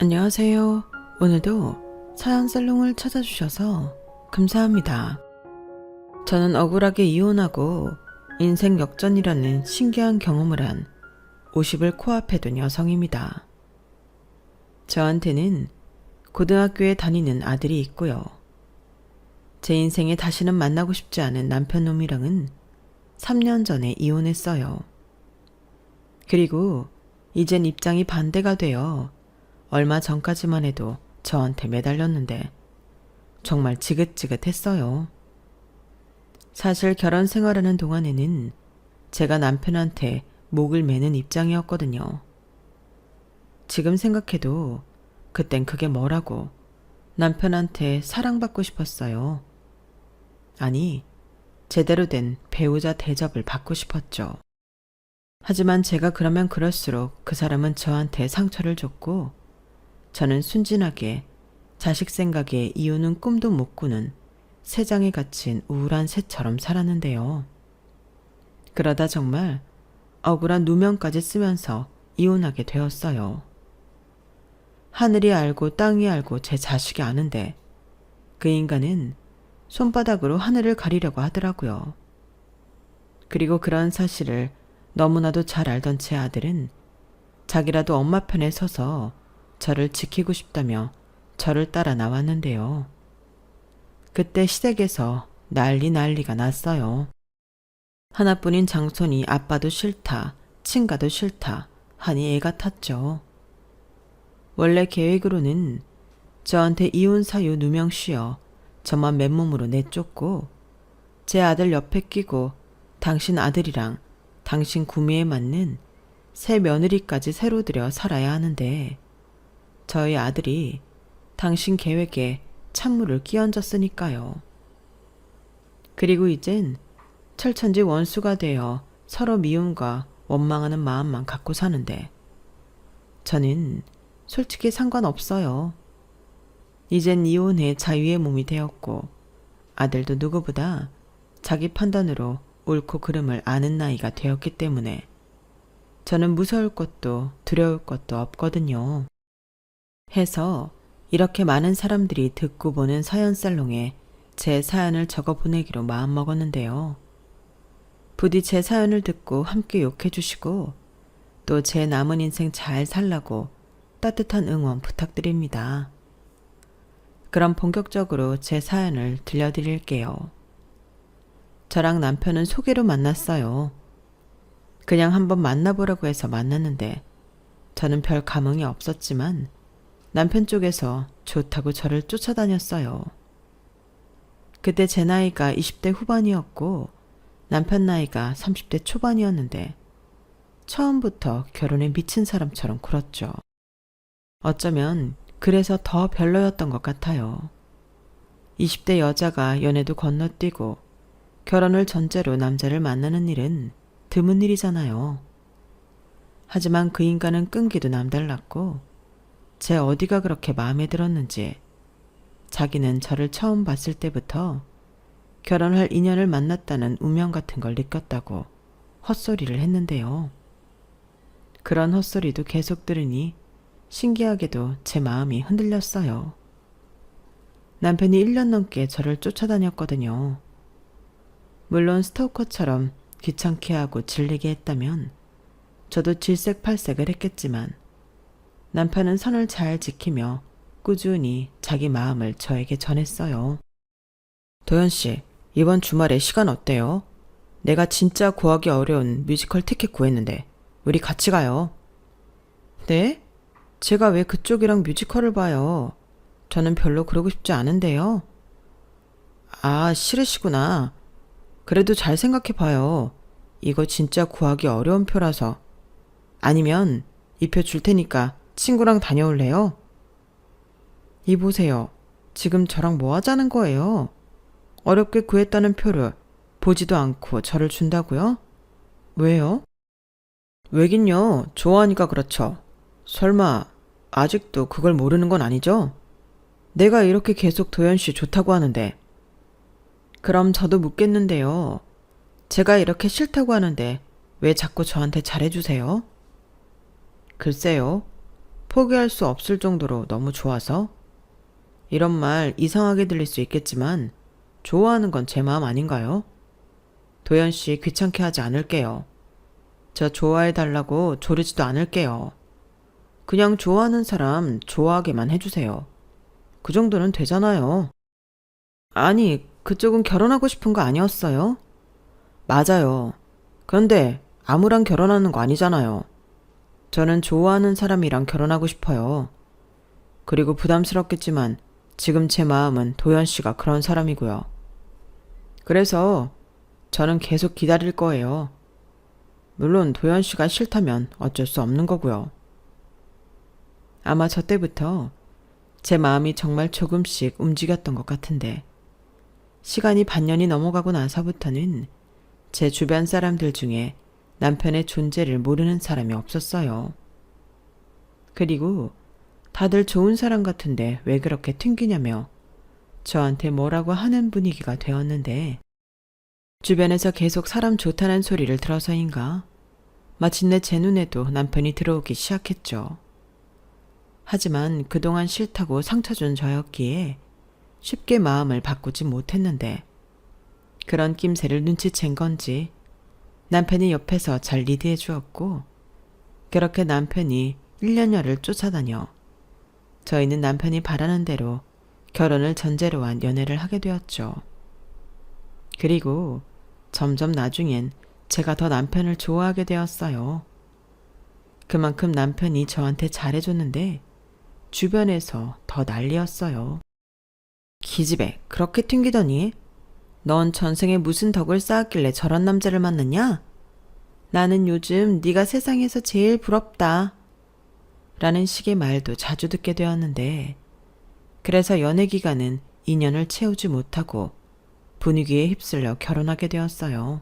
안녕하세요. 오늘도 사연 살롱을 찾아주셔서 감사합니다. 저는 억울하게 이혼하고 인생 역전이라는 신기한 경험을 한 50을 코앞에 둔 여성입니다. 저한테는 고등학교에 다니는 아들이 있고요. 제 인생에 다시는 만나고 싶지 않은 남편놈이랑은 3년 전에 이혼했어요. 그리고 이젠 입장이 반대가 되어 얼마 전까지만 해도 저한테 매달렸는데 정말 지긋지긋했어요. 사실 결혼 생활하는 동안에는 제가 남편한테 목을 매는 입장이었거든요. 지금 생각해도 그땐 그게 뭐라고 남편한테 사랑받고 싶었어요. 아니, 제대로 된 배우자 대접을 받고 싶었죠. 하지만 제가 그러면 그럴수록 그 사람은 저한테 상처를 줬고 저는 순진하게 자식 생각에 이유는 꿈도 못 꾸는 새장에 갇힌 우울한 새처럼 살았는데요. 그러다 정말 억울한 누명까지 쓰면서 이혼하게 되었어요. 하늘이 알고 땅이 알고 제 자식이 아는데 그 인간은 손바닥으로 하늘을 가리려고 하더라고요. 그리고 그런 사실을 너무나도 잘 알던 제 아들은 자기라도 엄마 편에 서서 저를 지키고 싶다며 저를 따라 나왔는데요. 그때 시댁에서 난리가 났어요. 하나뿐인 장손이 아빠도 싫다, 친가도 싫다 하니 애가 탔죠. 원래 계획으로는 저한테 이혼 사유 누명 씌어 저만 맨몸으로 내쫓고 제 아들 옆에 끼고 당신 아들이랑 당신 구미에 맞는 새 며느리까지 새로 들여 살아야 하는데 저희 아들이 당신 계획에 찬물을 끼얹었으니까요. 그리고 이젠 철천지 원수가 되어 서로 미움과 원망하는 마음만 갖고 사는데 저는 솔직히 상관없어요. 이젠 이혼해 자유의 몸이 되었고 아들도 누구보다 자기 판단으로 옳고 그름을 아는 나이가 되었기 때문에 저는 무서울 것도 두려울 것도 없거든요. 해서 이렇게 많은 사람들이 듣고 보는 사연살롱에 제 사연을 적어 보내기로 마음먹었는데요. 부디 제 사연을 듣고 함께 욕해 주시고 또 제 남은 인생 잘 살라고 따뜻한 응원 부탁드립니다. 그럼 본격적으로 제 사연을 들려드릴게요. 저랑 남편은 소개로 만났어요. 그냥 한번 만나보라고 해서 만났는데 저는 별 감흥이 없었지만 남편 쪽에서 좋다고 저를 쫓아다녔어요. 그때 제 나이가 20대 후반이었고 남편 나이가 30대 초반이었는데 처음부터 결혼에 미친 사람처럼 굴었죠. 어쩌면 그래서 더 별로였던 것 같아요. 20대 여자가 연애도 건너뛰고 결혼을 전제로 남자를 만나는 일은 드문 일이잖아요. 하지만 그 인간은 끈기도 남달랐고 제 어디가 그렇게 마음에 들었는지 자기는 저를 처음 봤을 때부터 결혼할 인연을 만났다는 운명 같은 걸 느꼈다고 헛소리를 했는데요. 그런 헛소리도 계속 들으니 신기하게도 제 마음이 흔들렸어요. 남편이 1년 넘게 저를 쫓아다녔거든요. 물론 스토커처럼 귀찮게 하고 질리게 했다면 저도 질색팔색을 했겠지만 남편은 선을 잘 지키며 꾸준히 자기 마음을 저에게 전했어요. 도연씨, 이번 주말에 시간 어때요? 내가 진짜 구하기 어려운 뮤지컬 티켓 구했는데 우리 같이 가요. 네? 제가 왜 그쪽이랑 뮤지컬을 봐요? 저는 별로 그러고 싶지 않은데요. 아, 싫으시구나. 그래도 잘 생각해봐요. 이거 진짜 구하기 어려운 표라서. 아니면 이 표 줄 테니까 친구랑 다녀올래요? 이 보세요. 지금 저랑 뭐 하자는 거예요? 어렵게 구했다는 표를 보지도 않고 저를 준다고요? 왜요? 왜긴요. 좋아하니까 그렇죠. 설마 아직도 그걸 모르는 건 아니죠? 내가 이렇게 계속 도연씨 좋다고 하는데. 그럼 저도 묻겠는데요. 제가 이렇게 싫다고 하는데 왜 자꾸 저한테 잘해주세요? 글쎄요. 포기할 수 없을 정도로 너무 좋아서? 이런 말 이상하게 들릴 수 있겠지만 좋아하는 건 제 마음 아닌가요? 도연 씨 귀찮게 하지 않을게요. 저 좋아해달라고 조르지도 않을게요. 그냥 좋아하는 사람 좋아하게만 해주세요. 그 정도는 되잖아요. 아니, 그쪽은 결혼하고 싶은 거 아니었어요? 맞아요. 그런데 아무랑 결혼하는 거 아니잖아요. 저는 좋아하는 사람이랑 결혼하고 싶어요. 그리고 부담스럽겠지만 지금 제 마음은 도연 씨가 그런 사람이고요. 그래서 저는 계속 기다릴 거예요. 물론 도연 씨가 싫다면 어쩔 수 없는 거고요. 아마 저 때부터 제 마음이 정말 조금씩 움직였던 것 같은데 시간이 반년이 넘어가고 나서부터는 제 주변 사람들 중에 남편의 존재를 모르는 사람이 없었어요. 그리고 다들 좋은 사람 같은데 왜 그렇게 튕기냐며 저한테 뭐라고 하는 분위기가 되었는데 주변에서 계속 사람 좋다는 소리를 들어서인가 마침내 제 눈에도 남편이 들어오기 시작했죠. 하지만 그동안 싫다고 상처 준 저였기에 쉽게 마음을 바꾸지 못했는데 그런 낌새를 눈치챈 건지 남편이 옆에서 잘 리드해 주었고 그렇게 남편이 1년여를 쫓아다녀 저희는 남편이 바라는 대로 결혼을 전제로 한 연애를 하게 되었죠. 그리고 점점 나중엔 제가 더 남편을 좋아하게 되었어요. 그만큼 남편이 저한테 잘해줬는데 주변에서 더 난리였어요. 기집애 그렇게 튕기더니 넌 전생에 무슨 덕을 쌓았길래 저런 남자를 만났냐? 나는 요즘 네가 세상에서 제일 부럽다. 라는 식의 말도 자주 듣게 되었는데 그래서 연애 기간은 2년을 채우지 못하고 분위기에 휩쓸려 결혼하게 되었어요.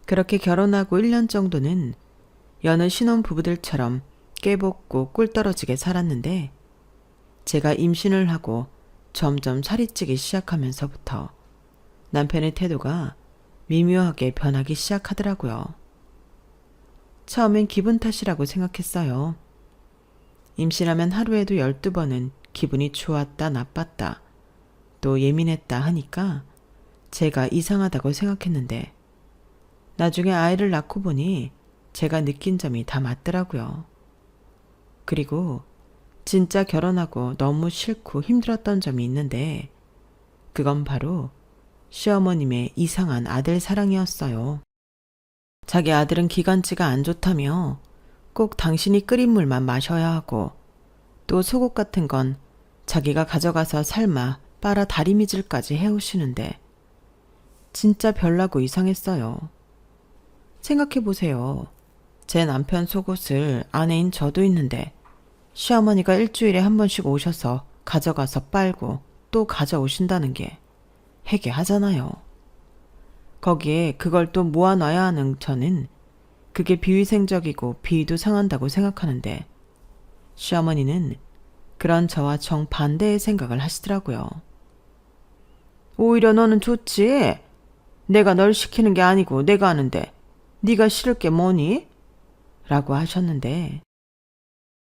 그렇게 결혼하고 1년 정도는 여느 신혼부부들처럼 깨볶고 꿀 떨어지게 살았는데 제가 임신을 하고 점점 살이 찌기 시작하면서부터 남편의 태도가 미묘하게 변하기 시작하더라고요. 처음엔 기분 탓이라고 생각했어요. 임신하면 하루에도 12번은 기분이 좋았다 나빴다 또 예민했다 하니까 제가 이상하다고 생각했는데 나중에 아이를 낳고 보니 제가 느낀 점이 다 맞더라고요. 그리고 진짜 결혼하고 너무 싫고 힘들었던 점이 있는데 그건 바로 시어머님의 이상한 아들 사랑이었어요. 자기 아들은 기관지가 안 좋다며 꼭 당신이 끓인 물만 마셔야 하고 또 속옷 같은 건 자기가 가져가서 삶아 빨아 다리미질까지 해오시는데 진짜 별나고 이상했어요. 생각해보세요. 제 남편 속옷을 아내인 저도 있는데 시어머니가 일주일에 한 번씩 오셔서 가져가서 빨고 또 가져오신다는 게 해괴하잖아요. 거기에 그걸 또 모아놔야 하는 저는 그게 비위생적이고 비위도 상한다고 생각하는데 시어머니는 그런 저와 정반대의 생각을 하시더라고요. 오히려 너는 좋지. 내가 널 시키는 게 아니고 내가 하는데 네가 싫을 게 뭐니? 라고 하셨는데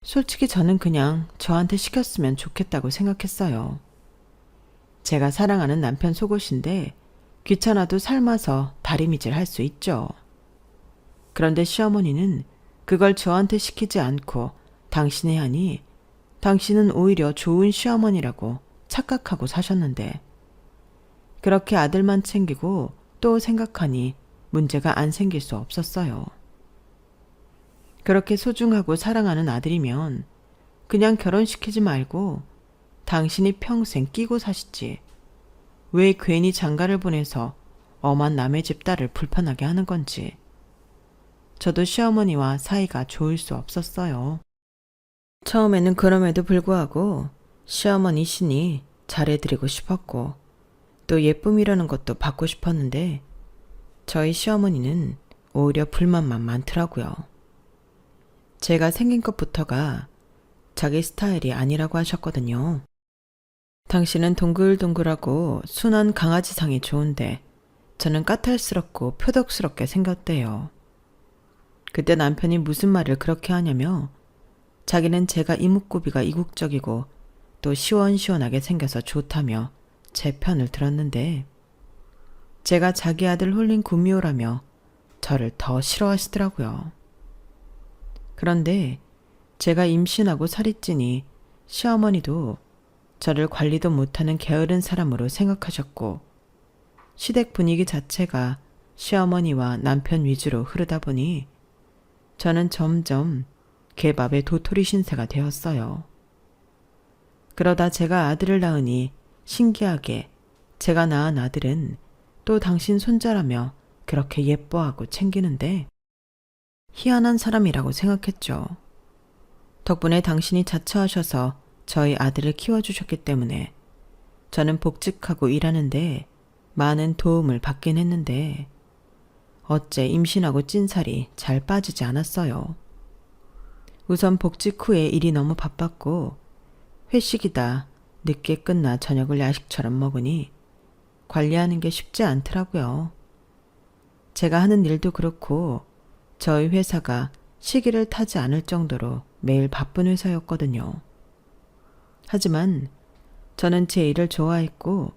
솔직히 저는 그냥 저한테 시켰으면 좋겠다고 생각했어요. 제가 사랑하는 남편 속옷인데 귀찮아도 삶아서 다리미질 할 수 있죠. 그런데 시어머니는 그걸 저한테 시키지 않고 당신이 하니 당신은 오히려 좋은 시어머니라고 착각하고 사셨는데 그렇게 아들만 챙기고 또 생각하니 문제가 안 생길 수 없었어요. 그렇게 소중하고 사랑하는 아들이면 그냥 결혼시키지 말고 당신이 평생 끼고 사시지. 왜 괜히 장가를 보내서 엄한 남의 집 딸을 불편하게 하는 건지. 저도 시어머니와 사이가 좋을 수 없었어요. 처음에는 그럼에도 불구하고 시어머니 신이 잘해드리고 싶었고 또 예쁨이라는 것도 받고 싶었는데 저희 시어머니는 오히려 불만만 많더라고요. 제가 생긴 것부터가 자기 스타일이 아니라고 하셨거든요. 당신은 동글동글하고 순한 강아지상이 좋은데 저는 까탈스럽고 표독스럽게 생겼대요. 그때 남편이 무슨 말을 그렇게 하냐며 자기는 제가 이목구비가 이국적이고 또 시원시원하게 생겨서 좋다며 제 편을 들었는데 제가 자기 아들 홀린 구미호라며 저를 더 싫어하시더라고요. 그런데 제가 임신하고 살이 찌니 시어머니도 저를 관리도 못하는 게으른 사람으로 생각하셨고 시댁 분위기 자체가 시어머니와 남편 위주로 흐르다 보니 저는 점점 개밥의 도토리 신세가 되었어요. 그러다 제가 아들을 낳으니 신기하게 제가 낳은 아들은 또 당신 손자라며 그렇게 예뻐하고 챙기는데 희한한 사람이라고 생각했죠. 덕분에 당신이 자처하셔서 저희 아들을 키워주셨기 때문에 저는 복직하고 일하는데 많은 도움을 받긴 했는데 어째 임신하고 찐 살이 잘 빠지지 않았어요. 우선 복직 후에 일이 너무 바빴고 회식이다 늦게 끝나 저녁을 야식처럼 먹으니 관리하는 게 쉽지 않더라고요. 제가 하는 일도 그렇고 저희 회사가 시기를 타지 않을 정도로 매일 바쁜 회사였거든요. 하지만 저는 제 일을 좋아했고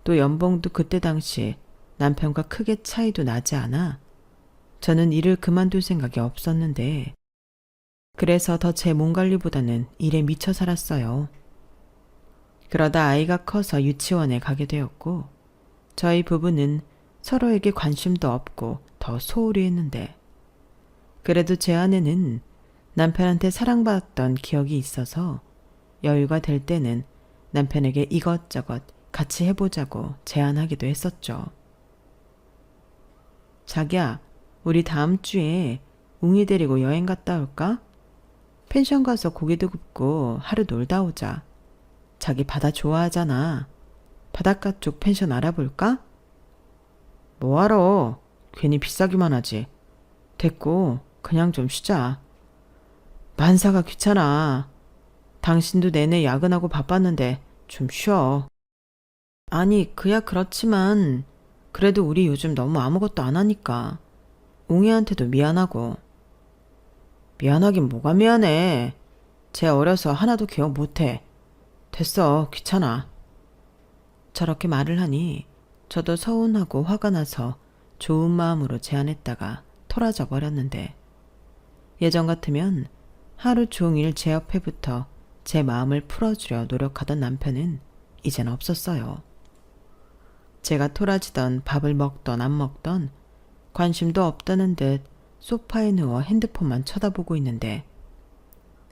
또 연봉도 그때 당시 남편과 크게 차이도 나지 않아 저는 일을 그만둘 생각이 없었는데 그래서 더 제 몸 관리보다는 일에 미쳐 살았어요. 그러다 아이가 커서 유치원에 가게 되었고 저희 부부는 서로에게 관심도 없고 더 소홀히 했는데 그래도 제 아내는 남편한테 사랑받았던 기억이 있어서 여유가 될 때는 남편에게 이것저것 같이 해보자고 제안하기도 했었죠. 자기야, 우리 다음 주에 웅이 데리고 여행 갔다 올까? 펜션 가서 고기도 굽고 하루 놀다 오자. 자기 바다 좋아하잖아. 바닷가 쪽 펜션 알아볼까? 뭐하러? 괜히 비싸기만 하지. 됐고 그냥 좀 쉬자. 만사가 귀찮아. 당신도 내내 야근하고 바빴는데 좀 쉬어. 아니 그야 그렇지만 그래도 우리 요즘 너무 아무것도 안 하니까 웅이한테도 미안하고. 미안하긴 뭐가 미안해. 쟤 어려서 하나도 기억 못해. 됐어, 귀찮아. 저렇게 말을 하니 저도 서운하고 화가 나서 좋은 마음으로 제안했다가 토라져 버렸는데 예전 같으면 하루 종일 제 옆에 붙어 제 마음을 풀어주려 노력하던 남편은 이젠 없었어요. 제가 토라지던 밥을 먹던 안 먹던 관심도 없다는 듯 소파에 누워 핸드폰만 쳐다보고 있는데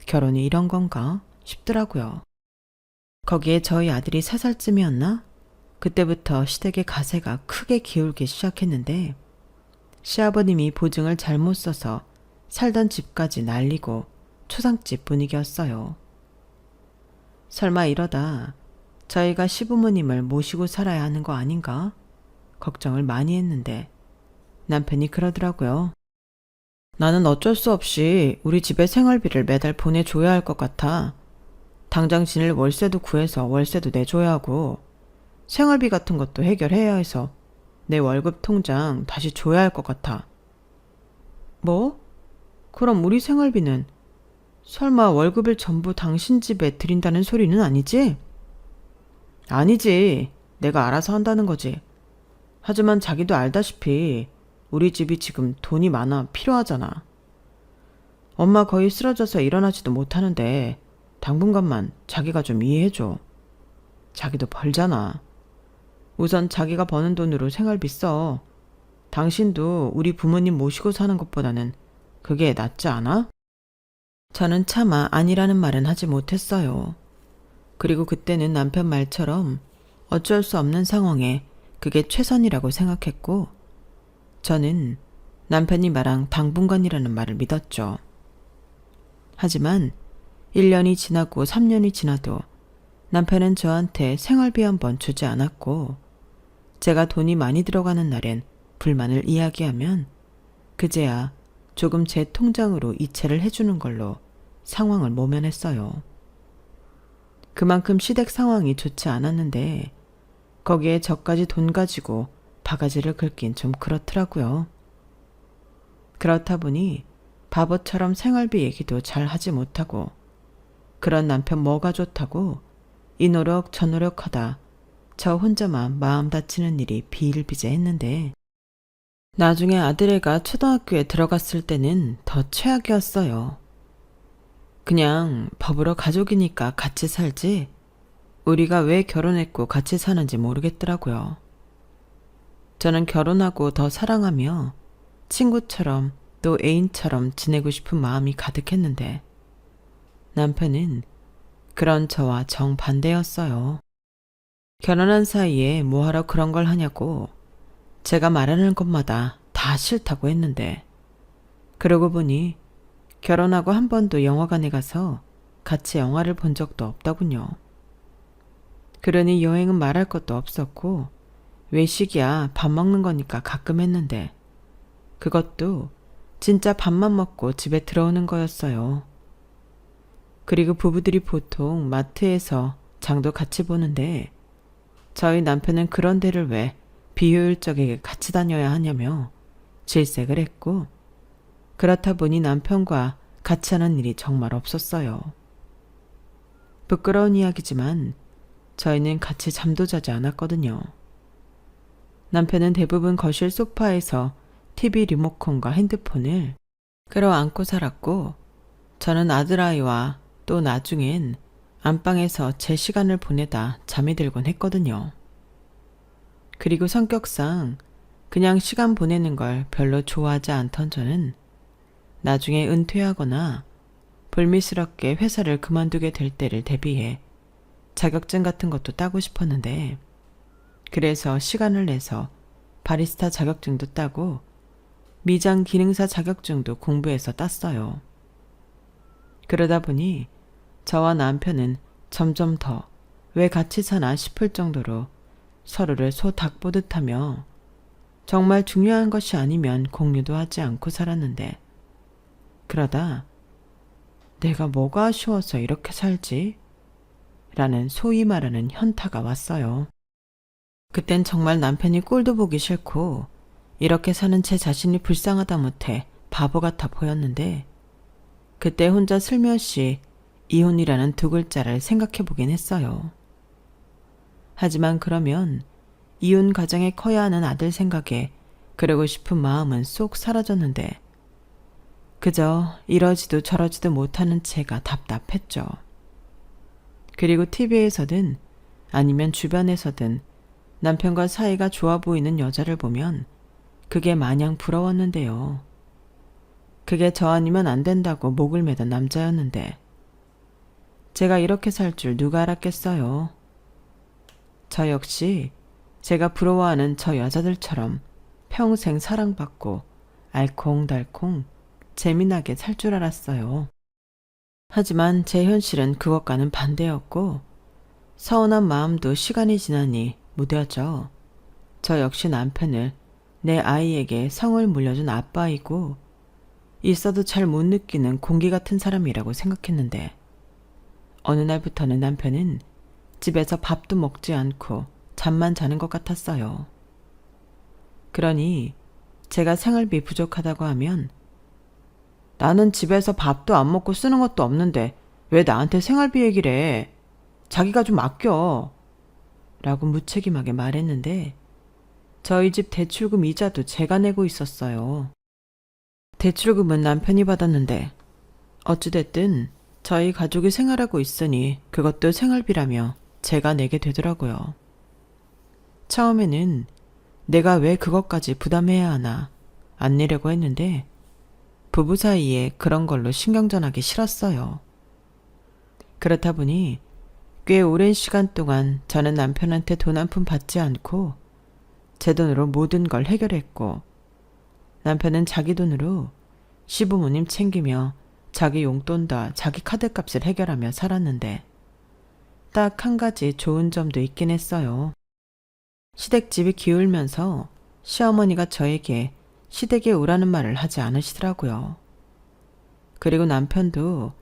결혼이 이런 건가 싶더라고요. 거기에 저희 아들이 3살쯤이었나? 그때부터 시댁의 가세가 크게 기울기 시작했는데 시아버님이 보증을 잘못 써서 살던 집까지 날리고 초상집 분위기였어요. 설마 이러다 저희가 시부모님을 모시고 살아야 하는 거 아닌가? 걱정을 많이 했는데 남편이 그러더라고요. 나는 어쩔 수 없이 우리 집에 생활비를 매달 보내줘야 할 것 같아. 당장 지낼 월세도 구해서 월세도 내줘야 하고 생활비 같은 것도 해결해야 해서 내 월급 통장 다시 줘야 할 것 같아. 뭐? 그럼 우리 생활비는 설마 월급을 전부 당신 집에 드린다는 소리는 아니지? 아니지. 내가 알아서 한다는 거지. 하지만 자기도 알다시피 우리 집이 지금 돈이 많아 필요하잖아. 엄마 거의 쓰러져서 일어나지도 못하는데 당분간만 자기가 좀 이해해줘. 자기도 벌잖아. 우선 자기가 버는 돈으로 생활비 써. 당신도 우리 부모님 모시고 사는 것보다는 그게 낫지 않아? 저는 차마 아니라는 말은 하지 못했어요. 그리고 그때는 남편 말처럼 어쩔 수 없는 상황에 그게 최선이라고 생각했고 저는 남편이 말한 당분간이라는 말을 믿었죠. 하지만 1년이 지나고 3년이 지나도 남편은 저한테 생활비 한 번 주지 않았고 제가 돈이 많이 들어가는 날엔 불만을 이야기하면 그제야 조금 제 통장으로 이체를 해주는 걸로 상황을 모면했어요. 그만큼 시댁 상황이 좋지 않았는데 거기에 저까지 돈 가지고 바가지를 긁긴 좀 그렇더라고요. 그렇다 보니 바보처럼 생활비 얘기도 잘 하지 못하고 그런 남편 뭐가 좋다고 이 노력 저 노력하다 저 혼자만 마음 다치는 일이 비일비재했는데 나중에 아들애가 초등학교에 들어갔을 때는 더 최악이었어요. 그냥 법으로 가족이니까 같이 살지 우리가 왜 결혼했고 같이 사는지 모르겠더라고요. 저는 결혼하고 더 사랑하며 친구처럼 또 애인처럼 지내고 싶은 마음이 가득했는데 남편은 그런 저와 정반대였어요. 결혼한 사이에 뭐하러 그런 걸 하냐고 제가 말하는 것마다 다 싫다고 했는데 그러고 보니 결혼하고 한 번도 영화관에 가서 같이 영화를 본 적도 없더군요. 그러니 여행은 말할 것도 없었고 외식이야 밥 먹는 거니까 가끔 했는데 그것도 진짜 밥만 먹고 집에 들어오는 거였어요. 그리고 부부들이 보통 마트에서 장도 같이 보는데 저희 남편은 그런 데를 왜 비효율적이게 같이 다녀야 하냐며 질색을 했고 그렇다 보니 남편과 같이 하는 일이 정말 없었어요. 부끄러운 이야기지만 저희는 같이 잠도 자지 않았거든요. 남편은 대부분 거실 소파에서 TV 리모컨과 핸드폰을 끌어안고 살았고 저는 아들아이와 또 나중엔 안방에서 제 시간을 보내다 잠이 들곤 했거든요. 그리고 성격상 그냥 시간 보내는 걸 별로 좋아하지 않던 저는 나중에 은퇴하거나 불미스럽게 회사를 그만두게 될 때를 대비해 자격증 같은 것도 따고 싶었는데 그래서 시간을 내서 바리스타 자격증도 따고 미장 기능사 자격증도 공부해서 땄어요. 그러다 보니 저와 남편은 점점 더 왜 같이 사나 싶을 정도로 서로를 소 닭 보듯 하며 정말 중요한 것이 아니면 공유도 하지 않고 살았는데 그러다 내가 뭐가 아쉬워서 이렇게 살지? 라는 소위 말하는 현타가 왔어요. 그땐 정말 남편이 꼴도 보기 싫고 이렇게 사는 제 자신이 불쌍하다 못해 바보 같아 보였는데 그때 혼자 슬며시 이혼이라는 두 글자를 생각해 보긴 했어요. 하지만 그러면 이혼 가정에 커야 하는 아들 생각에 그러고 싶은 마음은 쏙 사라졌는데 그저 이러지도 저러지도 못하는 제가 답답했죠. 그리고 TV에서든 아니면 주변에서든 남편과 사이가 좋아 보이는 여자를 보면 그게 마냥 부러웠는데요. 그게 저 아니면 안 된다고 목을 매던 남자였는데 제가 이렇게 살 줄 누가 알았겠어요. 저 역시 제가 부러워하는 저 여자들처럼 평생 사랑받고 알콩달콩 재미나게 살 줄 알았어요. 하지만 제 현실은 그것과는 반대였고 서운한 마음도 시간이 지나니 무뎌져 저 역시 남편을 내 아이에게 성을 물려준 아빠이고 있어도 잘 못 느끼는 공기 같은 사람이라고 생각했는데 어느 날부터는 남편은 집에서 밥도 먹지 않고 잠만 자는 것 같았어요. 그러니 제가 생활비 부족하다고 하면 나는 집에서 밥도 안 먹고 쓰는 것도 없는데 왜 나한테 생활비 얘기를 해? 자기가 좀 아껴. 라고 무책임하게 말했는데 저희 집 대출금 이자도 제가 내고 있었어요. 대출금은 남편이 받았는데 어찌됐든 저희 가족이 생활하고 있으니 그것도 생활비라며 제가 내게 되더라고요. 처음에는 내가 왜 그것까지 부담해야 하나 안 내려고 했는데 부부 사이에 그런 걸로 신경전하기 싫었어요. 그렇다 보니 꽤 오랜 시간 동안 저는 남편한테 돈 한 푼 받지 않고 제 돈으로 모든 걸 해결했고 남편은 자기 돈으로 시부모님 챙기며 자기 용돈과 자기 카드값을 해결하며 살았는데 딱 한 가지 좋은 점도 있긴 했어요. 시댁집이 기울면서 시어머니가 저에게 시댁에 오라는 말을 하지 않으시더라고요. 그리고 남편도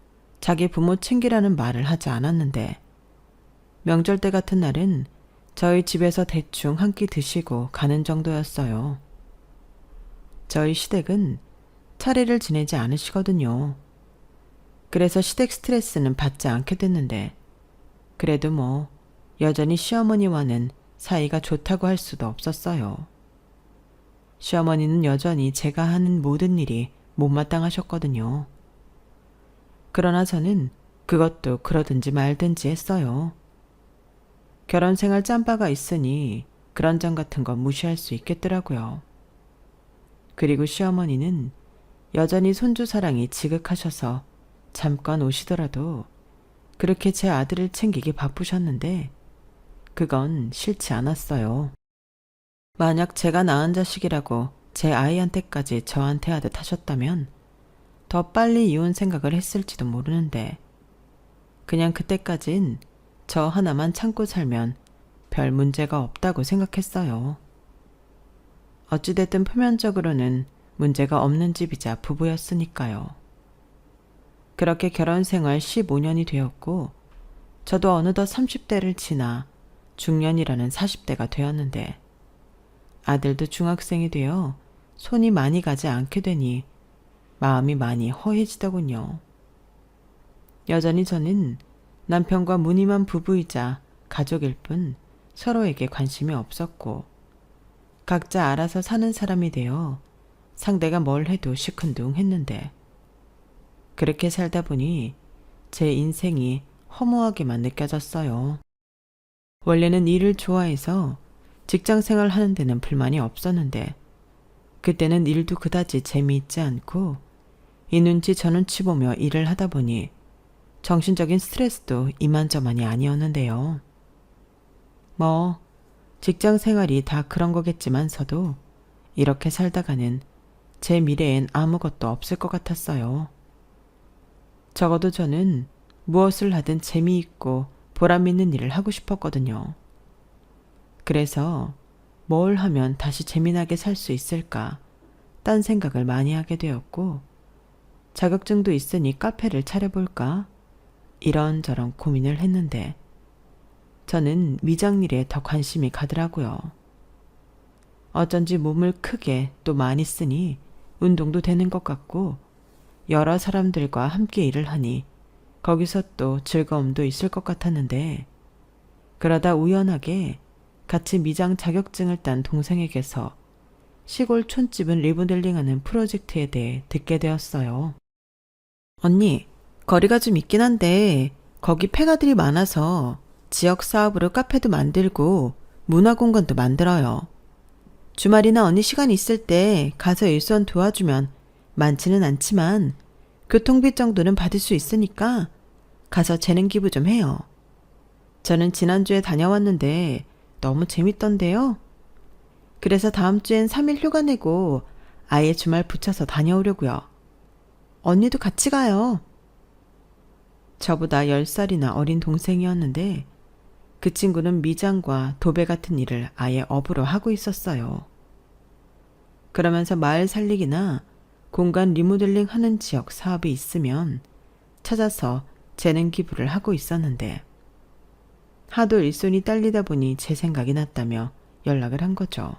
자기 부모 챙기라는 말을 하지 않았는데 명절 때 같은 날은 저희 집에서 대충 한 끼 드시고 가는 정도였어요. 저희 시댁은 차례를 지내지 않으시거든요. 그래서 시댁 스트레스는 받지 않게 됐는데, 그래도 여전히 시어머니와는 사이가 좋다고 할 수도 없었어요. 시어머니는 여전히 제가 하는 모든 일이 못마땅하셨거든요. 그러나 저는 그것도 그러든지 말든지 했어요. 결혼 생활 짬바가 있으니 그런 점 같은 건 무시할 수 있겠더라고요. 그리고 시어머니는 여전히 손주 사랑이 지극하셔서 잠깐 오시더라도 그렇게 제 아들을 챙기기 바쁘셨는데 그건 싫지 않았어요. 만약 제가 낳은 자식이라고 제 아이한테까지 저한테 하듯 하셨다면 더 빨리 이혼 생각을 했을지도 모르는데 그냥 그때까진 저 하나만 참고 살면 별 문제가 없다고 생각했어요. 어찌됐든 표면적으로는 문제가 없는 집이자 부부였으니까요. 그렇게 결혼 생활 15년이 되었고 저도 어느덧 30대를 지나 중년이라는 40대가 되었는데 아들도 중학생이 되어 손이 많이 가지 않게 되니 마음이 많이 허해지더군요. 여전히 저는 남편과 무늬만 부부이자 가족일 뿐 서로에게 관심이 없었고 각자 알아서 사는 사람이 되어 상대가 뭘 해도 시큰둥했는데 그렇게 살다 보니 제 인생이 허무하게만 느껴졌어요. 원래는 일을 좋아해서 직장 생활 하는 데는 불만이 없었는데 그때는 일도 그다지 재미있지 않고 이 눈치 저 눈치 보며 일을 하다 보니 정신적인 스트레스도 이만저만이 아니었는데요. 직장 생활이 다 그런 거겠지만서도 이렇게 살다가는 제 미래엔 아무것도 없을 것 같았어요. 적어도 저는 무엇을 하든 재미있고 보람 있는 일을 하고 싶었거든요. 그래서 뭘 하면 다시 재미나게 살 수 있을까 딴 생각을 많이 하게 되었고 자격증도 있으니 카페를 차려볼까 이런저런 고민을 했는데 저는 미장일에 더 관심이 가더라고요. 어쩐지 몸을 크게 또 많이 쓰니 운동도 되는 것 같고 여러 사람들과 함께 일을 하니 거기서 또 즐거움도 있을 것 같았는데 그러다 우연하게 같이 미장 자격증을 딴 동생에게서 시골 촌집은 리모델링하는 프로젝트에 대해 듣게 되었어요. 언니, 거리가 좀 있긴 한데 거기 폐가들이 많아서 지역 사업으로 카페도 만들고 문화공간도 만들어요. 주말이나 언니 시간 있을 때 가서 일손 도와주면 많지는 않지만 교통비 정도는 받을 수 있으니까 가서 재능 기부 좀 해요. 저는 지난주에 다녀왔는데 너무 재밌던데요. 그래서 다음 주엔 3일 휴가 내고 아예 주말 붙여서 다녀오려고요. 언니도 같이 가요. 저보다 10살이나 어린 동생이었는데 그 친구는 미장과 도배 같은 일을 아예 업으로 하고 있었어요. 그러면서 마을 살리기나 공간 리모델링 하는 지역 사업이 있으면 찾아서 재능 기부를 하고 있었는데 하도 일손이 딸리다 보니 제 생각이 났다며 연락을 한 거죠.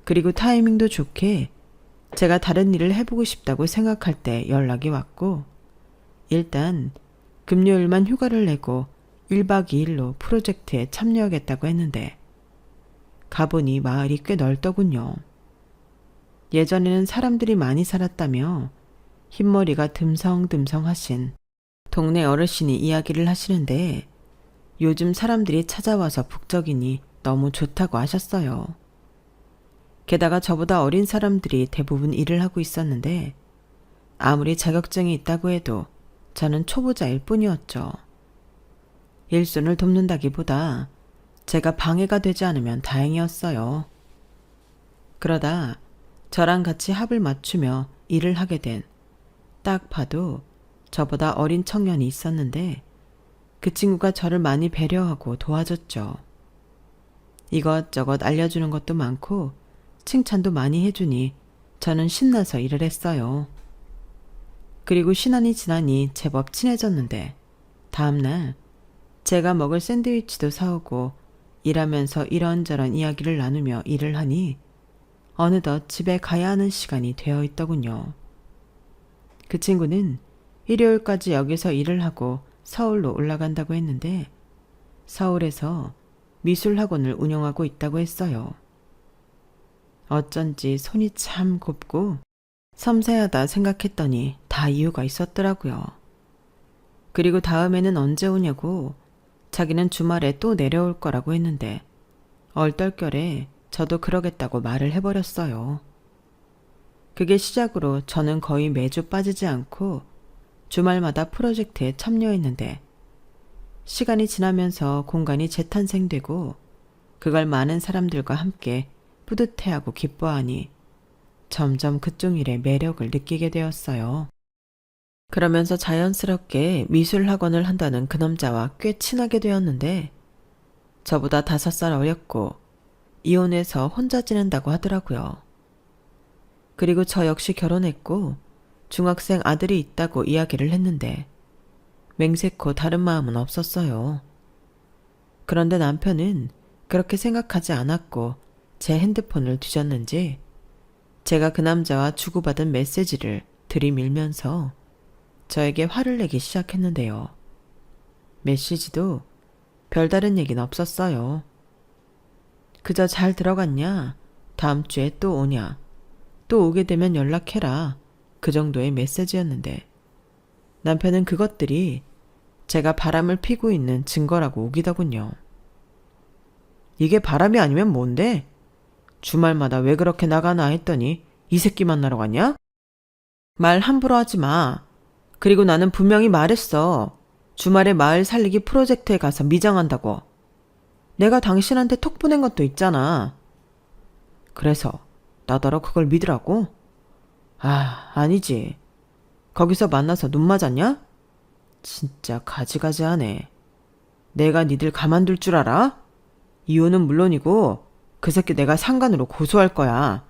그리고 타이밍도 좋게 제가 다른 일을 해보고 싶다고 생각할 때 연락이 왔고 일단 금요일만 휴가를 내고 1박 2일로 프로젝트에 참여하겠다고 했는데 가보니 마을이 꽤 넓더군요. 예전에는 사람들이 많이 살았다며 흰머리가 듬성듬성하신 동네 어르신이 이야기를 하시는데 요즘 사람들이 찾아와서 북적이니 너무 좋다고 하셨어요. 게다가 저보다 어린 사람들이 대부분 일을 하고 있었는데 아무리 자격증이 있다고 해도 저는 초보자일 뿐이었죠. 일손을 돕는다기보다 제가 방해가 되지 않으면 다행이었어요. 그러다 저랑 같이 합을 맞추며 일을 하게 된 딱 봐도 저보다 어린 청년이 있었는데 그 친구가 저를 많이 배려하고 도와줬죠. 이것저것 알려주는 것도 많고 칭찬도 많이 해주니 저는 신나서 일을 했어요. 그리고 시간이 지나니 제법 친해졌는데 다음날 제가 먹을 샌드위치도 사오고 일하면서 이런저런 이야기를 나누며 일을 하니 어느덧 집에 가야 하는 시간이 되어 있더군요. 그 친구는 일요일까지 여기서 일을 하고 서울로 올라간다고 했는데 서울에서 미술학원을 운영하고 있다고 했어요. 어쩐지 손이 참 곱고 섬세하다 생각했더니 다 이유가 있었더라고요. 그리고 다음에는 언제 오냐고 자기는 주말에 또 내려올 거라고 했는데 얼떨결에 저도 그러겠다고 말을 해버렸어요. 그게 시작으로 저는 거의 매주 빠지지 않고 주말마다 프로젝트에 참여했는데 시간이 지나면서 공간이 재탄생되고 그걸 많은 사람들과 함께 뿌듯해하고 기뻐하니 점점 그쪽 일에 매력을 느끼게 되었어요. 그러면서 자연스럽게 미술학원을 한다는 그 남자와 꽤 친하게 되었는데 저보다 5살 어렸고 이혼해서 혼자 지낸다고 하더라고요. 그리고 저 역시 결혼했고 중학생 아들이 있다고 이야기를 했는데 맹세코 다른 마음은 없었어요. 그런데 남편은 그렇게 생각하지 않았고 제 핸드폰을 뒤졌는지 제가 그 남자와 주고받은 메시지를 들이밀면서 저에게 화를 내기 시작했는데요. 메시지도 별다른 얘기는 없었어요. 그저 잘 들어갔냐? 다음 주에 또 오냐? 또 오게 되면 연락해라. 그 정도의 메시지였는데 남편은 그것들이 제가 바람을 피고 있는 증거라고 우기더군요. 이게 바람이 아니면 뭔데? 주말마다 왜 그렇게 나가나 했더니 이 새끼 만나러 갔냐? 말 함부로 하지 마. 그리고 나는 분명히 말했어. 주말에 마을 살리기 프로젝트에 가서 미장한다고. 내가 당신한테 톡 보낸 것도 있잖아. 그래서 나더러 그걸 믿으라고? 아, 아니지. 거기서 만나서 눈 맞았냐? 진짜 가지가지하네. 내가 니들 가만둘 줄 알아? 이혼은 물론이고 그 새끼 내가 상간으로 고소할 거야.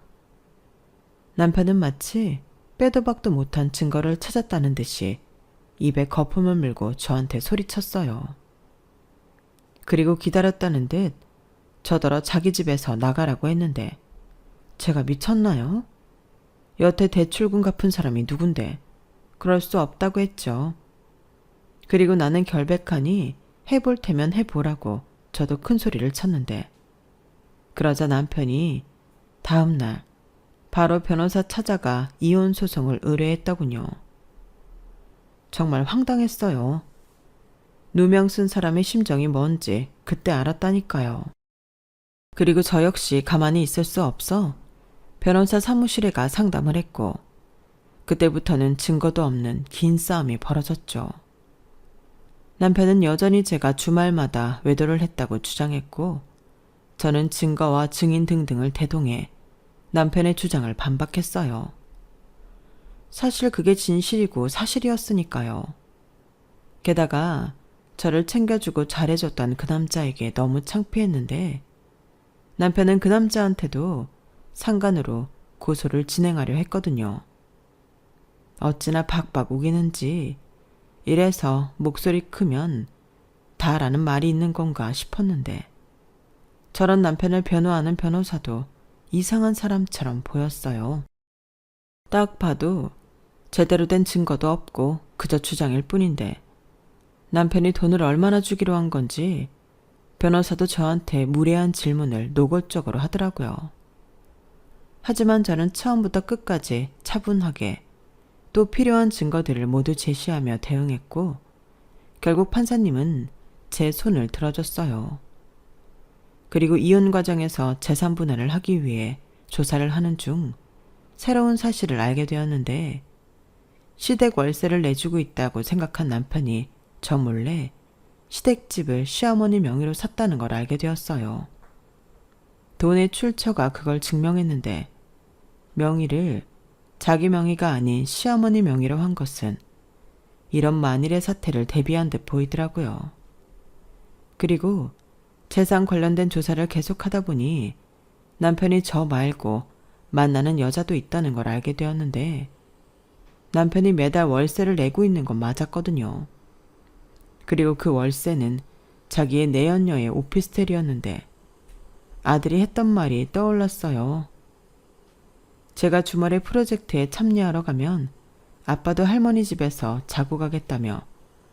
남편은 마치 빼도 박도 못한 증거를 찾았다는 듯이 입에 거품을 물고 저한테 소리쳤어요. 그리고 기다렸다는 듯 저더러 자기 집에서 나가라고 했는데 제가 미쳤나요? 여태 대출금 갚은 사람이 누군데 그럴 수 없다고 했죠. 그리고 나는 결백하니 해볼 테면 해보라고 저도 큰 소리를 쳤는데 그러자 남편이 다음날 바로 변호사 찾아가 이혼 소송을 의뢰했더군요. 정말 황당했어요. 누명 쓴 사람의 심정이 뭔지 그때 알았다니까요. 그리고 저 역시 가만히 있을 수 없어 변호사 사무실에 가 상담을 했고 그때부터는 증거도 없는 긴 싸움이 벌어졌죠. 남편은 여전히 제가 주말마다 외도를 했다고 주장했고 저는 증거와 증인 등등을 대동해 남편의 주장을 반박했어요. 사실 그게 진실이고 사실이었으니까요. 게다가 저를 챙겨주고 잘해줬던 그 남자에게 너무 창피했는데 남편은 그 남자한테도 상간으로 고소를 진행하려 했거든요. 어찌나 박박 우기는지 이래서 목소리 크면 다라는 말이 있는 건가 싶었는데 저런 남편을 변호하는 변호사도 이상한 사람처럼 보였어요. 딱 봐도 제대로 된 증거도 없고 그저 주장일 뿐인데 남편이 돈을 얼마나 주기로 한 건지 변호사도 저한테 무례한 질문을 노골적으로 하더라고요. 하지만 저는 처음부터 끝까지 차분하게 또 필요한 증거들을 모두 제시하며 대응했고 결국 판사님은 제 손을 들어줬어요. 그리고 이혼 과정에서 재산 분할을 하기 위해 조사를 하는 중 새로운 사실을 알게 되었는데 시댁 월세를 내주고 있다고 생각한 남편이 저 몰래 시댁집을 시어머니 명의로 샀다는 걸 알게 되었어요. 돈의 출처가 그걸 증명했는데 명의를 자기 명의가 아닌 시어머니 명의로 한 것은 이런 만일의 사태를 대비한 듯 보이더라고요. 그리고 재산 관련된 조사를 계속하다 보니 남편이 저 말고 만나는 여자도 있다는 걸 알게 되었는데 남편이 매달 월세를 내고 있는 건 맞았거든요. 그리고 그 월세는 자기의 내연녀의 오피스텔이었는데 아들이 했던 말이 떠올랐어요. 제가 주말에 프로젝트에 참여하러 가면 아빠도 할머니 집에서 자고 가겠다며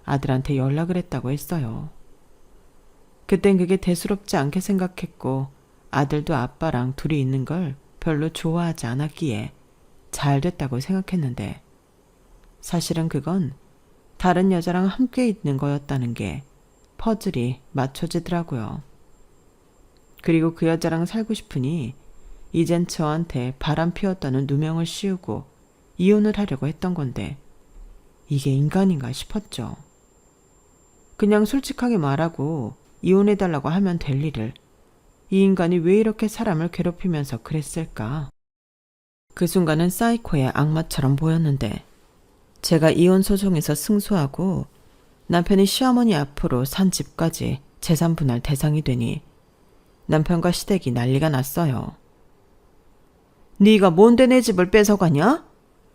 아들한테 연락을 했다고 했어요. 그땐 그게 대수롭지 않게 생각했고 아들도 아빠랑 둘이 있는 걸 별로 좋아하지 않았기에 잘 됐다고 생각했는데 사실은 그건 다른 여자랑 함께 있는 거였다는 게 퍼즐이 맞춰지더라고요. 그리고 그 여자랑 살고 싶으니 이젠 저한테 바람 피웠다는 누명을 씌우고 이혼을 하려고 했던 건데 이게 인간인가 싶었죠. 그냥 솔직하게 말하고 이혼해달라고 하면 될 일을 이 인간이 왜 이렇게 사람을 괴롭히면서 그랬을까? 그 순간은 사이코의 악마처럼 보였는데 제가 이혼 소송에서 승소하고 남편이 시어머니 앞으로 산 집까지 재산 분할 대상이 되니 남편과 시댁이 난리가 났어요. 네가 뭔데 내 집을 뺏어가냐?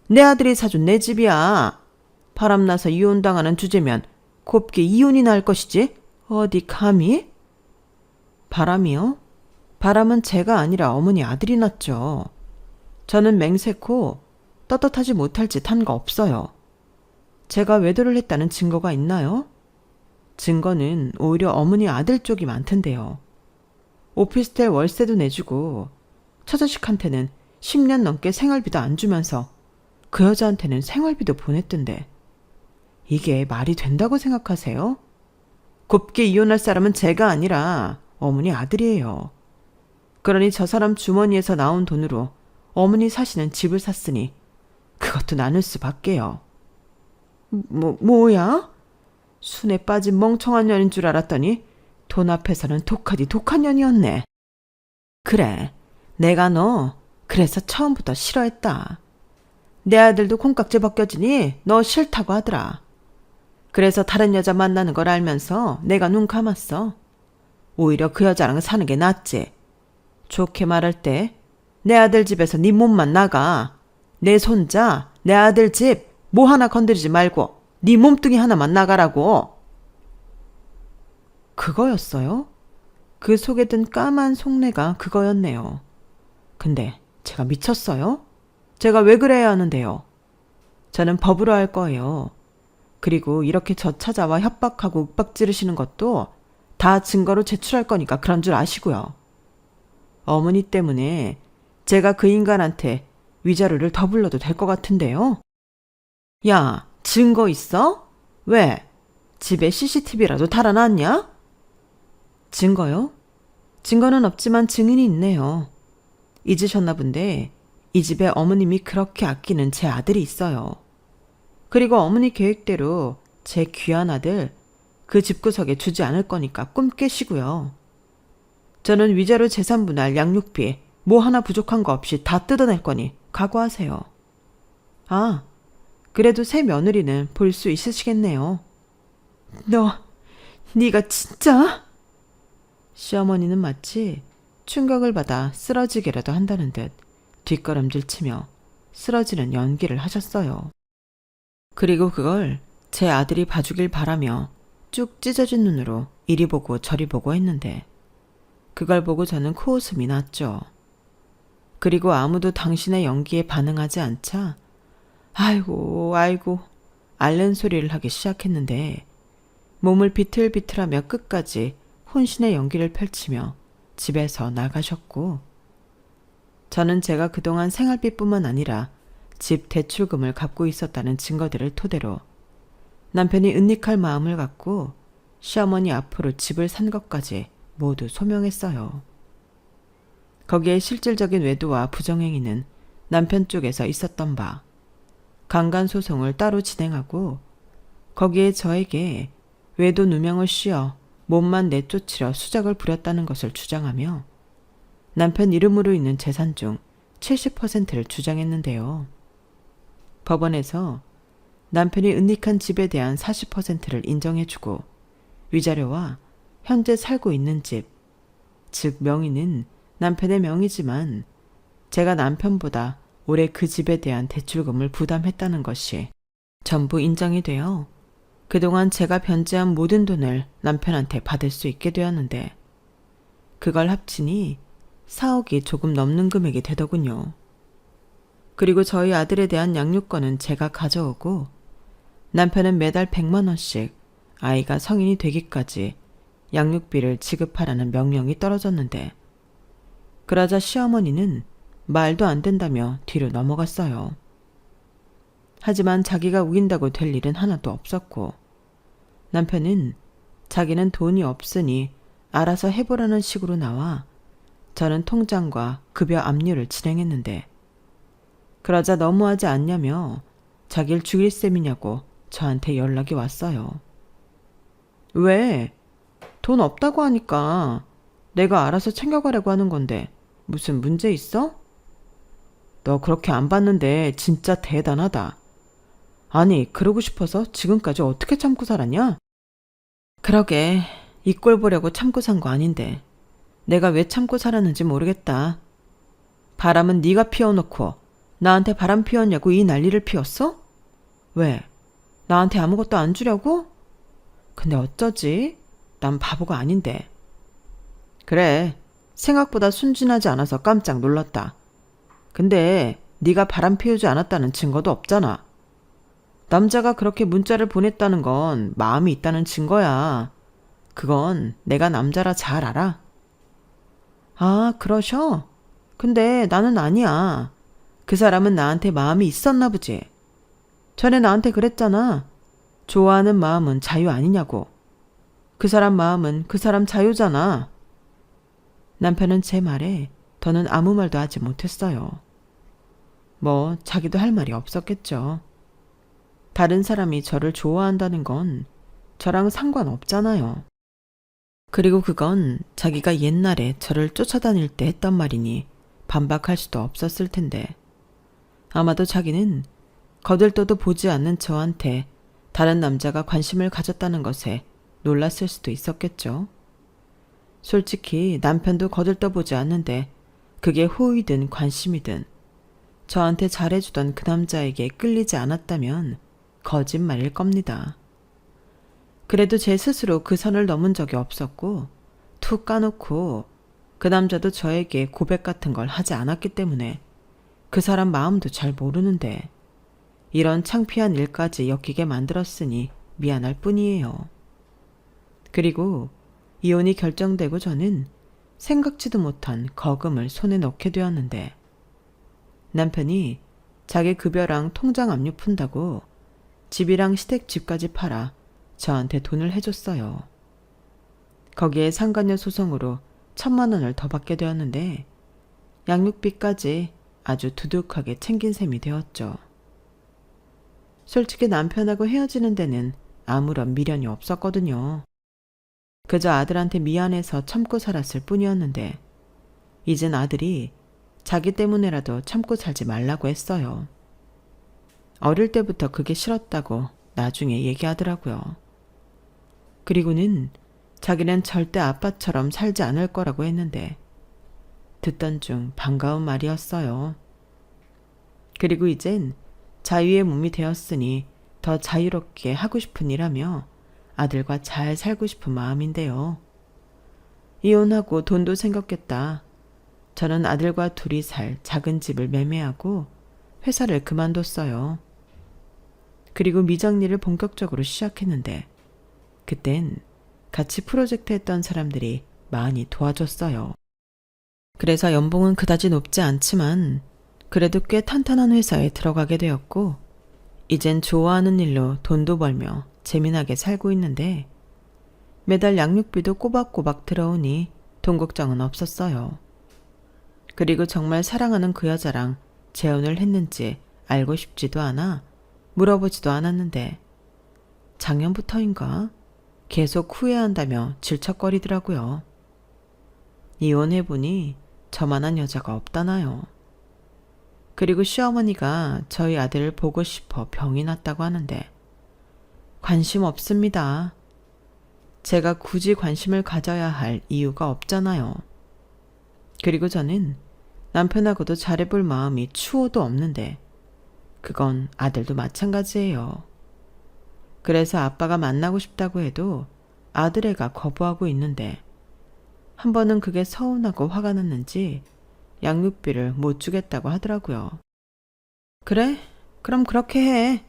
내 아들이 사준 내 집이야. 바람나서 이혼당하는 주제면 곱게 이혼이 날 것이지 어디 감히? 바람이요? 바람은 제가 아니라 어머니 아들이 났죠. 저는 맹세코 떳떳하지 못할 짓 한 거 없어요. 제가 외도를 했다는 증거가 있나요? 증거는 오히려 어머니 아들 쪽이 많던데요. 오피스텔 월세도 내주고 처자식한테는 10년 넘게 생활비도 안 주면서 그 여자한테는 생활비도 보냈던데 이게 말이 된다고 생각하세요? 곱게 이혼할 사람은 제가 아니라 어머니 아들이에요. 그러니 저 사람 주머니에서 나온 돈으로 어머니 사시는 집을 샀으니 그것도 나눌 수밖에요. 뭐야? 순에 빠진 멍청한 년인 줄 알았더니 돈 앞에서는 독하디 독한 년이었네. 그래, 내가 너 그래서 처음부터 싫어했다. 내 아들도 콩깍지 벗겨지니 너 싫다고 하더라. 그래서 다른 여자 만나는 걸 알면서 내가 눈 감았어. 오히려 그 여자랑 사는 게 낫지. 좋게 말할 때 내 아들 집에서 네 몸만 나가. 내 손자, 내 아들 집 뭐 하나 건드리지 말고 네 몸뚱이 하나만 나가라고. 그거였어요? 그 속에 든 까만 속내가 그거였네요. 근데 제가 미쳤어요? 제가 왜 그래야 하는데요? 저는 법으로 할 거예요. 그리고 이렇게 저 찾아와 협박하고 윽박 지르시는 것도 다 증거로 제출할 거니까 그런 줄 아시고요. 어머니 때문에 제가 그 인간한테 위자료를 더 불러도 될 것 같은데요. 야, 증거 있어? 왜? 집에 CCTV라도 달아놨냐? 증거요? 증거는 없지만 증인이 있네요. 잊으셨나 본데 이 집에 어머님이 그렇게 아끼는 제 아들이 있어요. 그리고 어머니 계획대로 제 귀한 아들 그 집구석에 주지 않을 거니까 꿈 깨시고요. 저는 위자료 재산 분할 양육비 뭐 하나 부족한 거 없이 다 뜯어낼 거니 각오하세요. 아, 그래도 새 며느리는 볼 수 있으시겠네요. 네가 진짜? 시어머니는 마치 충격을 받아 쓰러지기라도 한다는 듯 뒷걸음질 치며 쓰러지는 연기를 하셨어요. 그리고 그걸 제 아들이 봐주길 바라며 쭉 찢어진 눈으로 이리 보고 저리 보고 했는데 그걸 보고 저는 코웃음이 났죠. 그리고 아무도 당신의 연기에 반응하지 않자 아이고 앓는 소리를 하기 시작했는데 몸을 비틀비틀하며 끝까지 혼신의 연기를 펼치며 집에서 나가셨고 저는 제가 그동안 생활비뿐만 아니라 집 대출금을 갚고 있었다는 증거들을 토대로 남편이 은닉할 마음을 갖고 시어머니 앞으로 집을 산 것까지 모두 소명했어요. 거기에 실질적인 외도와 부정행위는 남편 쪽에서 있었던 바 강간소송을 따로 진행하고 거기에 저에게 외도 누명을 씌워 몸만 내쫓으려 수작을 부렸다는 것을 주장하며 남편 이름으로 있는 재산 중 70%를 주장했는데요. 법원에서 남편이 은닉한 집에 대한 40%를 인정해주고 위자료와 현재 살고 있는 집, 즉 명의는 남편의 명의지만 제가 남편보다 올해 그 집에 대한 대출금을 부담했다는 것이 전부 인정이 되어 그동안 제가 변제한 모든 돈을 남편한테 받을 수 있게 되었는데 그걸 합치니 4억이 조금 넘는 금액이 되더군요. 그리고 저희 아들에 대한 양육권은 제가 가져오고 남편은 매달 100만 원씩 아이가 성인이 되기까지 양육비를 지급하라는 명령이 떨어졌는데 그러자 시어머니는 말도 안 된다며 뒤로 넘어갔어요. 하지만 자기가 우긴다고 될 일은 하나도 없었고 남편은 자기는 돈이 없으니 알아서 해보라는 식으로 나와 저는 통장과 급여 압류를 진행했는데 그러자 너무하지 않냐며 자기를 죽일 셈이냐고 저한테 연락이 왔어요. 왜? 돈 없다고 하니까 내가 알아서 챙겨가려고 하는 건데 무슨 문제 있어? 너 그렇게 안 받는데 진짜 대단하다. 아니, 그러고 싶어서 지금까지 어떻게 참고 살았냐? 그러게, 이 꼴 보려고 참고 산 거 아닌데 내가 왜 참고 살았는지 모르겠다. 바람은 네가 피워놓고 나한테 바람 피웠냐고 이 난리를 피웠어? 왜? 나한테 아무것도 안 주려고? 근데 어쩌지? 난 바보가 아닌데. 그래, 생각보다 순진하지 않아서 깜짝 놀랐다. 근데 네가 바람 피우지 않았다는 증거도 없잖아. 남자가 그렇게 문자를 보냈다는 건 마음이 있다는 증거야. 그건 내가 남자라 잘 알아. 아, 그러셔? 근데 나는 아니야. 그 사람은 나한테 마음이 있었나 보지. 전에 나한테 그랬잖아. 좋아하는 마음은 자유 아니냐고. 그 사람 마음은 그 사람 자유잖아. 남편은 제 말에 더는 아무 말도 하지 못했어요. 뭐 자기도 할 말이 없었겠죠. 다른 사람이 저를 좋아한다는 건 저랑 상관없잖아요. 그리고 그건 자기가 옛날에 저를 쫓아다닐 때 했던 말이니 반박할 수도 없었을 텐데 아마도 자기는 거들떠도 보지 않는 저한테 다른 남자가 관심을 가졌다는 것에 놀랐을 수도 있었겠죠. 솔직히 남편도 거들떠보지 않는데 그게 호의든 관심이든 저한테 잘해주던 그 남자에게 끌리지 않았다면 거짓말일 겁니다. 그래도 제 스스로 그 선을 넘은 적이 없었고 툭 까놓고 그 남자도 저에게 고백 같은 걸 하지 않았기 때문에 그 사람 마음도 잘 모르는데 이런 창피한 일까지 엮이게 만들었으니 미안할 뿐이에요. 그리고 이혼이 결정되고 저는 생각지도 못한 거금을 손에 넣게 되었는데 남편이 자기 급여랑 통장 압류 푼다고 집이랑 시댁집까지 팔아 저한테 돈을 해줬어요. 거기에 상간녀 소송으로 1,000만 원을 더 받게 되었는데 양육비까지 아주 두둑하게 챙긴 셈이 되었죠. 솔직히 남편하고 헤어지는 데는 아무런 미련이 없었거든요. 그저 아들한테 미안해서 참고 살았을 뿐이었는데 이젠 아들이 자기 때문에라도 참고 살지 말라고 했어요. 어릴 때부터 그게 싫었다고 나중에 얘기하더라고요. 그리고는 자기는 절대 아빠처럼 살지 않을 거라고 했는데 듣던 중 반가운 말이었어요. 그리고 이젠 자유의 몸이 되었으니 더 자유롭게 하고 싶은 일하며 아들과 잘 살고 싶은 마음인데요. 이혼하고 돈도 생겼겠다. 저는 아들과 둘이 살 작은 집을 매매하고 회사를 그만뒀어요. 그리고 미장일을 본격적으로 시작했는데 그땐 같이 프로젝트 했던 사람들이 많이 도와줬어요. 그래서 연봉은 그다지 높지 않지만 그래도 꽤 탄탄한 회사에 들어가게 되었고 이젠 좋아하는 일로 돈도 벌며 재미나게 살고 있는데 매달 양육비도 꼬박꼬박 들어오니 돈 걱정은 없었어요. 그리고 정말 사랑하는 그 여자랑 재혼을 했는지 알고 싶지도 않아 물어보지도 않았는데 작년부터인가 계속 후회한다며 질척거리더라고요. 이혼해보니 저만한 여자가 없다나요. 그리고 시어머니가 저희 아들을 보고 싶어 병이 났다고 하는데 관심 없습니다. 제가 굳이 관심을 가져야 할 이유가 없잖아요. 그리고 저는 남편하고도 잘해볼 마음이 추호도 없는데 그건 아들도 마찬가지예요. 그래서 아빠가 만나고 싶다고 해도 아들애가 거부하고 있는데 한 번은 그게 서운하고 화가 났는지 양육비를 못 주겠다고 하더라고요. 그래? 그럼 그렇게 해.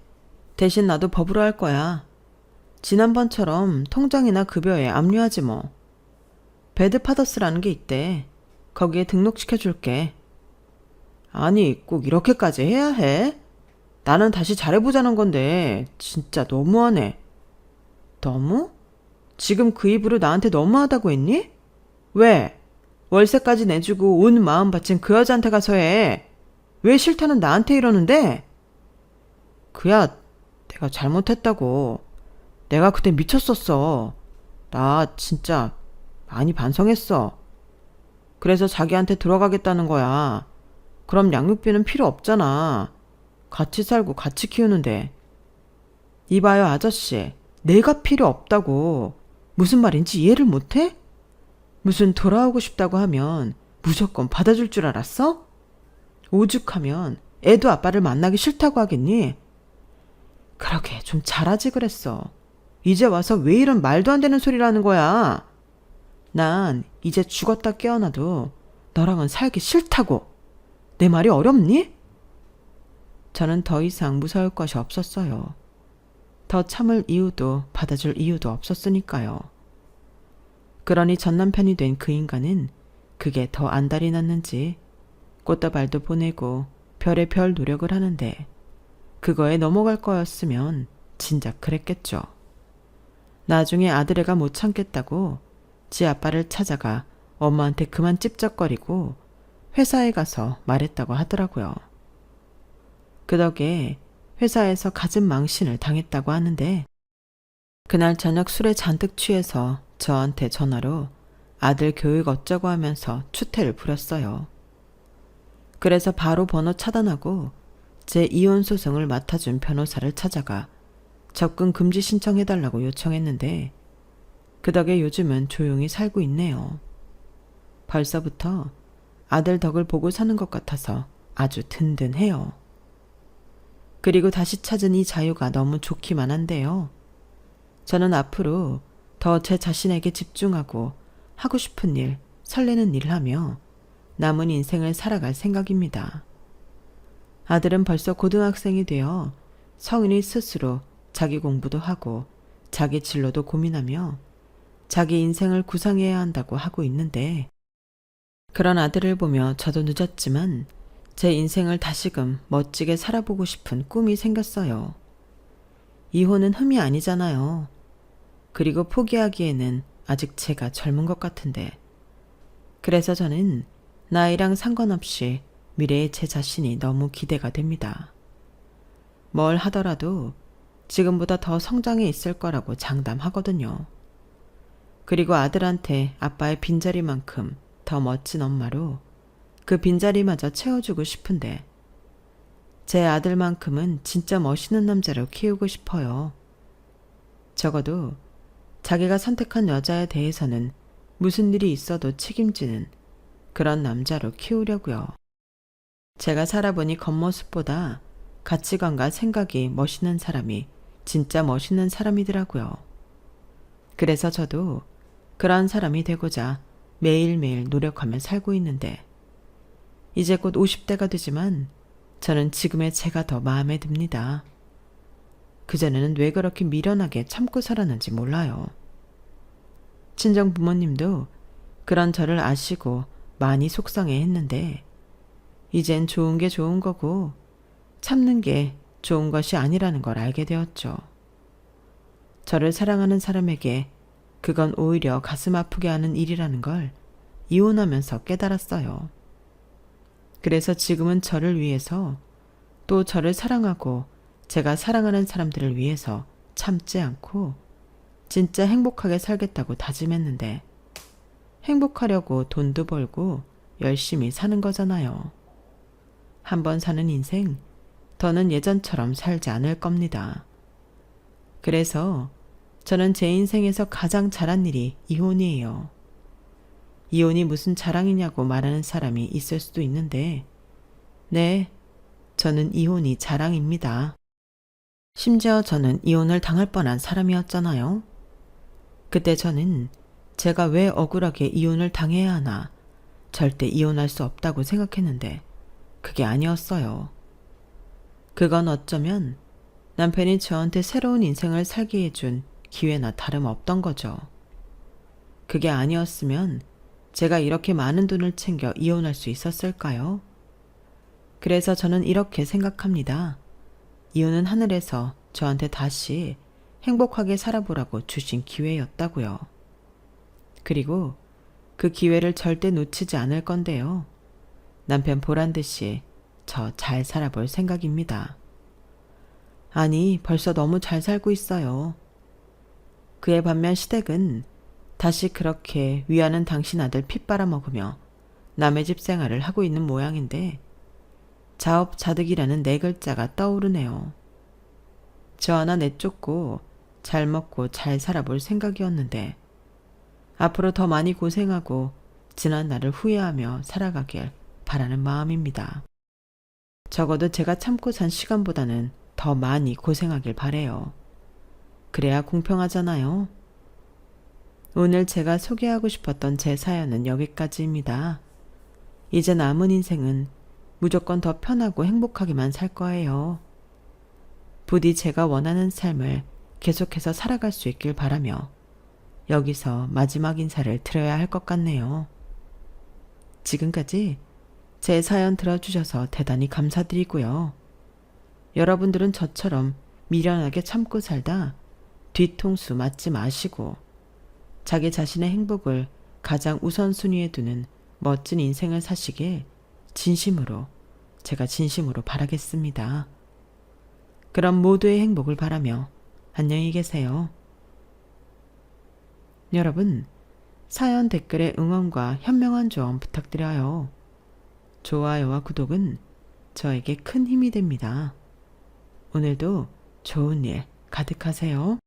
대신 나도 법으로 할 거야. 지난번처럼 통장이나 급여에 압류하지 뭐. 배드파더스라는 게 있대. 거기에 등록시켜줄게. 아니, 꼭 이렇게까지 해야 해? 나는 다시 잘해보자는 건데 진짜 너무하네. 너무? 지금 그 입으로 나한테 너무하다고 했니? 왜? 월세까지 내주고 온 마음 바친 그 여자한테 가서 해. 왜 싫다는 나한테 이러는데? 그야 내가 잘못했다고. 내가 그때 미쳤었어. 나 진짜 많이 반성했어. 그래서 자기한테 들어가겠다는 거야. 그럼 양육비는 필요 없잖아. 같이 살고 같이 키우는데. 이봐요, 아저씨. 내가 필요 없다고. 무슨 말인지 이해를 못해? 무슨 돌아오고 싶다고 하면 무조건 받아줄 줄 알았어? 오죽하면 애도 아빠를 만나기 싫다고 하겠니? 그러게 좀 잘하지 그랬어. 이제 와서 왜 이런 말도 안 되는 소리를 하는 거야? 난 이제 죽었다 깨어나도 너랑은 살기 싫다고. 내 말이 어렵니? 저는 더 이상 무서울 것이 없었어요. 더 참을 이유도 받아줄 이유도 없었으니까요. 그러니 전 남편이 된 그 인간은 그게 더 안달이 났는지 꽃다발도 보내고 별의 별 노력을 하는데 그거에 넘어갈 거였으면 진작 그랬겠죠. 나중에 아들애가 못 참겠다고 지 아빠를 찾아가 엄마한테 그만 찝쩍거리고 회사에 가서 말했다고 하더라고요. 그 덕에 회사에서 갖은 망신을 당했다고 하는데 그날 저녁 술에 잔뜩 취해서 저한테 전화로 아들 교육 어쩌고 하면서 추태를 부렸어요. 그래서 바로 번호 차단하고 제 이혼 소송을 맡아준 변호사를 찾아가 접근 금지 신청해달라고 요청했는데 그 덕에 요즘은 조용히 살고 있네요. 벌써부터 아들 덕을 보고 사는 것 같아서 아주 든든해요. 그리고 다시 찾은 이 자유가 너무 좋기만 한데요. 저는 앞으로 더 제 자신에게 집중하고 하고 싶은 일, 설레는 일을 하며 남은 인생을 살아갈 생각입니다. 아들은 벌써 고등학생이 되어 성인이 스스로 자기 공부도 하고 자기 진로도 고민하며 자기 인생을 구상해야 한다고 하고 있는데 그런 아들을 보며 저도 늦었지만 제 인생을 다시금 멋지게 살아보고 싶은 꿈이 생겼어요. 이혼은 흠이 아니잖아요. 그리고 포기하기에는 아직 제가 젊은 것 같은데. 그래서 저는 나이랑 상관없이 미래의 제 자신이 너무 기대가 됩니다. 뭘 하더라도 지금보다 더 성장해 있을 거라고 장담하거든요. 그리고 아들한테 아빠의 빈자리만큼 더 멋진 엄마로 그 빈자리마저 채워주고 싶은데 제 아들만큼은 진짜 멋있는 남자로 키우고 싶어요. 적어도 자기가 선택한 여자에 대해서는 무슨 일이 있어도 책임지는 그런 남자로 키우려고요. 제가 살아보니 겉모습보다 가치관과 생각이 멋있는 사람이 진짜 멋있는 사람이더라고요. 그래서 저도 그런 사람이 되고자 매일매일 노력하며 살고 있는데 이제 곧 50대가 되지만 저는 지금의 제가 더 마음에 듭니다. 그전에는 왜 그렇게 미련하게 참고 살았는지 몰라요. 친정 부모님도 그런 저를 아시고 많이 속상해 했는데 이젠 좋은 게 좋은 거고 참는 게 좋은 것이 아니라는 걸 알게 되었죠. 저를 사랑하는 사람에게 그건 오히려 가슴 아프게 하는 일이라는 걸 이혼하면서 깨달았어요. 그래서 지금은 저를 위해서 또 저를 사랑하고 제가 사랑하는 사람들을 위해서 참지 않고 진짜 행복하게 살겠다고 다짐했는데 행복하려고 돈도 벌고 열심히 사는 거잖아요. 한번 사는 인생 더는 예전처럼 살지 않을 겁니다. 그래서 저는 제 인생에서 가장 잘한 일이 이혼이에요. 이혼이 무슨 자랑이냐고 말하는 사람이 있을 수도 있는데 네, 저는 이혼이 자랑입니다. 심지어 저는 이혼을 당할 뻔한 사람이었잖아요. 그때 저는 제가 왜 억울하게 이혼을 당해야 하나 절대 이혼할 수 없다고 생각했는데 그게 아니었어요. 그건 어쩌면 남편이 저한테 새로운 인생을 살게 해준 기회나 다름없던 거죠. 그게 아니었으면 제가 이렇게 많은 돈을 챙겨 이혼할 수 있었을까요? 그래서 저는 이렇게 생각합니다. 이혼은 하늘에서 저한테 다시 행복하게 살아보라고 주신 기회였다고요. 그리고 그 기회를 절대 놓치지 않을 건데요. 남편 보란 듯이 저 잘 살아볼 생각입니다. 아니, 벌써 너무 잘 살고 있어요. 그에 반면 시댁은 다시 그렇게 위하는 당신 아들 핏 빨아먹으며 남의 집 생활을 하고 있는 모양인데 자업자득이라는 네 글자가 떠오르네요. 저 하나 내쫓고 잘 먹고 잘 살아볼 생각이었는데 앞으로 더 많이 고생하고 지난 날을 후회하며 살아가길 바라는 마음입니다. 적어도 제가 참고 산 시간보다는 더 많이 고생하길 바래요. 그래야 공평하잖아요. 오늘 제가 소개하고 싶었던 제 사연은 여기까지입니다. 이제 남은 인생은 무조건 더 편하고 행복하게만 살 거예요. 부디 제가 원하는 삶을 계속해서 살아갈 수 있길 바라며 여기서 마지막 인사를 드려야 할 것 같네요. 지금까지 제 사연 들어주셔서 대단히 감사드리고요. 여러분들은 저처럼 미련하게 참고 살다 뒤통수 맞지 마시고 자기 자신의 행복을 가장 우선순위에 두는 멋진 인생을 사시길 제가 진심으로 바라겠습니다. 그럼 모두의 행복을 바라며 안녕히 계세요. 여러분, 사연 댓글에 응원과 현명한 조언 부탁드려요. 좋아요와 구독은 저에게 큰 힘이 됩니다. 오늘도 좋은 일 가득하세요.